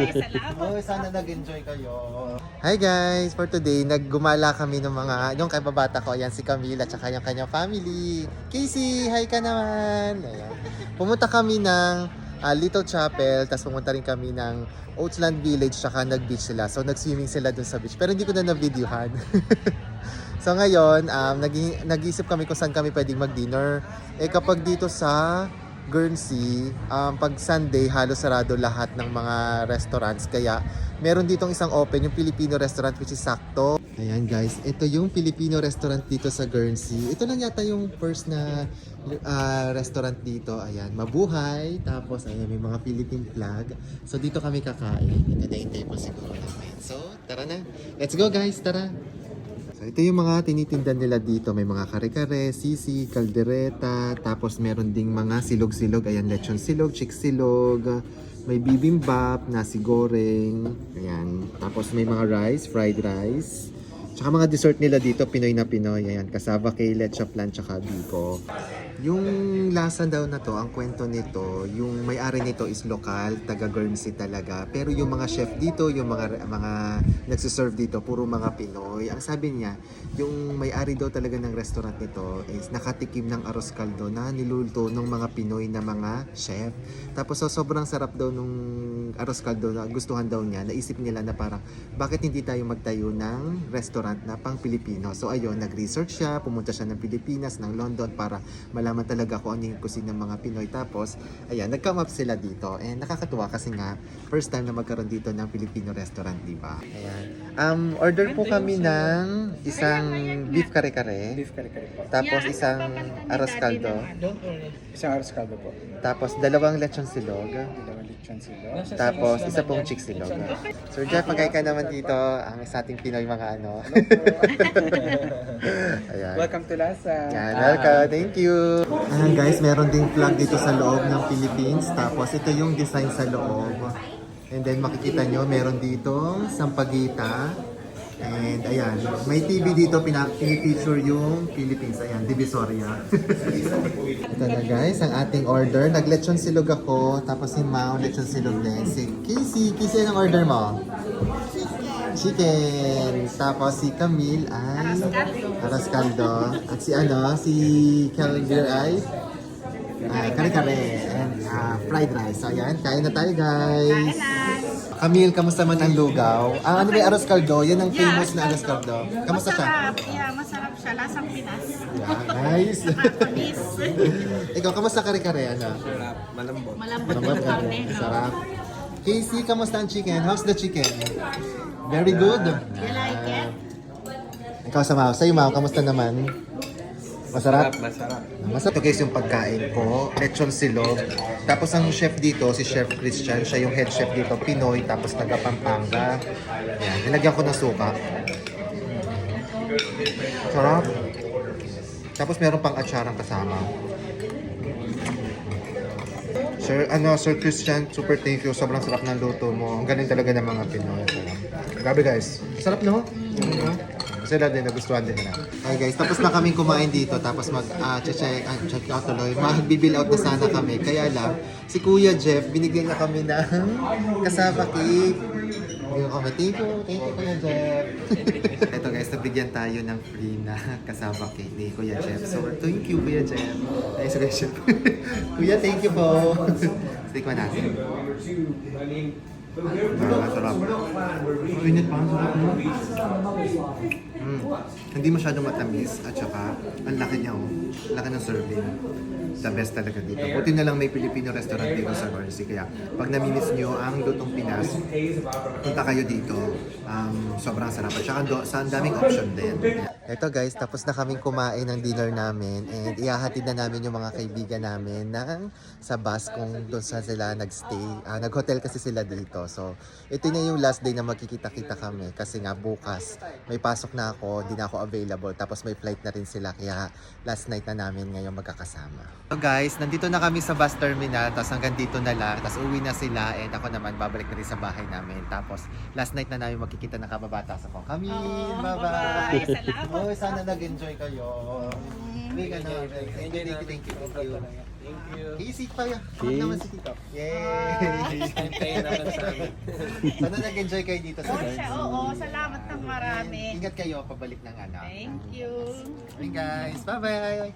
salamat. Oh, sana nag-enjoy kayo. Hi guys! For today, naggumala kami ng mga, yung kababata ko, ayan si Camille at saka yung kanyang family. Casey, hi ka naman! Ayan. Pumunta kami ng Little Chapel, tapos pumunta rin kami ng Oatsland Village, tsaka nag-beach sila. So nag-swimming sila dun sa beach, pero hindi ko na na-videohan. So ngayon, nag-iisip kami kung saan kami pwedeng mag-dinner. Eh kapag dito sa Guernsey, pag Sunday, halos sarado lahat ng mga restaurants. Kaya meron ditong isang open, yung Filipino restaurant, which is sakto. Ayan guys, ito yung Filipino restaurant dito sa Guernsey. Ito lang yata yung first na restaurant dito. Ayan, mabuhay. Tapos ayan, may mga Philippine flag. So dito kami kakain. Ito na yung table siguro namin. So tara na. Let's go guys, tara. So, ito yung mga tinitindan nila dito. May mga kare-kare, sisi, kaldereta, tapos meron ding mga silog-silog. Ayan, lechon silog, chick silog, may bibimbap, nasi goreng. Ayan, tapos may mga rice, fried rice. Tsaka mga dessert nila dito, Pinoy na Pinoy. Ayan, cassava cake, leche flan, tsaka biko. Yung lasa daw na to, ang kwento nito, yung may-ari nito is lokal, taga Guernsey talaga. Pero yung mga chef dito, yung mga nagsiserve dito, puro mga Pinoy. Ang sabi niya, yung may-ari daw talaga ng restaurant nito is nakatikim ng arroz caldo na niluluto ng mga Pinoy na mga chef. Tapos sobrang sarap daw nung arroz caldo na gustuhan daw niya. Naisip nila na parang, bakit hindi tayo magtayo ng restaurant na pang Pilipino? So ayun, nag-research siya, pumunta siya ng Pilipinas, ng London para malaman talaga kung ano yung cuisine ng mga Pinoy. Tapos, ayan, nag-come up sila dito. And nakakatuwa kasi nga, first time na magkaroon dito ng Filipino restaurant, di ba? Ayan. Order po kami ng isang beef kare-kare. Beef kare-kare po. Tapos isang arroz caldo. Don't worry. Isang arroz caldo po. Tapos dalawang lechon silog. Dalawang lechon silog. Tapos isa pong chick silog. Sir Jeff, magkaya ka naman dito. Ang sa ating Pinoy mga ano. Ayan. Welcome to Lasa. Yan, welcome. Thank you. Ayan guys, meron ding flag dito sa loob ng Philippines. Tapos ito yung design sa loob. And then makikita nyo, meron dito sampagita. And ayan, may TV dito, pinipicture yung Philippines. Ayan, Divisoria. Ito na guys, ang ating order. Naglechon silog ako, tapos si Mau, lechon silog din. Si Casey, anong order mo? Chicken. Tapos si Camille ay arroz caldo. At si Calvin ay kare-kare and fried rice. So ayan, kain na tayo guys. Camille, kamusta man ang lugaw? Ano ba yung arroz caldo? Yan ang famous na arroz caldo. Kamusta siya? Masarap siya. Lasang Pinas. Yeah, nice. Matamis. Ikaw, kamusta kare-kare? Malambot. Malambot Sarap. ng karne. No? Sarap. Casey, kamusta ang chicken? How's the chicken? Very good. You like it? Ikaw sa Mau. Sa'yo Mau, kamusta naman? Masarap? Masarap. Masarap. Ito guys yung pagkain ko. Lechon silog. Tapos ang chef dito, si Chef Christian. Siya yung head chef dito, Pinoy. Tapos taga Pampanga. Yan. Nilagyan ko ng suka. Sarap. Tapos meron pang atsarang kasama. Sir Christian, super thank you. Sobrang sarap ng luto mo. Ang galing talaga ng mga Pinoy. Grabe guys. Sarap no? Sila din, nagustuhan din nila. Okay guys, tapos na kaming kumain dito. Tapos check out tuloy. Mag-bill out na sana kami. Kaya lang, si Kuya Jeff, binigyan niya kami ng cassava cake. Thank you Kuya Jeff. Ito guys, nabigyan tayo ng free na cassava cake ni Kuya Jeff. So, thank you Kuya Jeff. Nice Kuya Jeff. Kuya, thank you po. Tikman natin. Sarap. Pinit pa, sarap mo. Hindi masyadong matamis at saka ang laki niya laki ng serving. The best talaga dito. Buti na lang may Filipino restaurant dito sa Guernsey. Kaya pag namimiss nyo ang lutong Pinas, punta kayo dito. Sobrang sarap. At saka sa daming option din. Eto guys, tapos na kaming kumain ng dinner namin. And ihahatid na namin yung mga kaibigan namin sa bus kung doon sila nagstay. Nag-hotel kasi sila dito. So, ito na yung last day na magkikita-kita kami. Kasi nga bukas, may pasok na ako, di na ako available. Tapos may flight na rin sila. Kaya last night na namin ngayon magkakasama. So guys, nandito na kami sa bus terminal. Tapos hanggang dito na lang. Tapos uwi na sila. And ako naman, babalik na rin sa bahay namin. Tapos last night na namin magkikita ng kababata sa ko. Camille, bye-bye. Salamat. Sana nag-enjoy kayo. Thank you. Thank you. Casey pa yan. Hawak naman si Tito. Yay! Kayo naman sa amin. Sana nag-enjoy kayo dito sa Oo, siya, oo. Salamat ng marami. Ingat kayo pabalik ng anak. Thank you. Hey guys, bye-bye!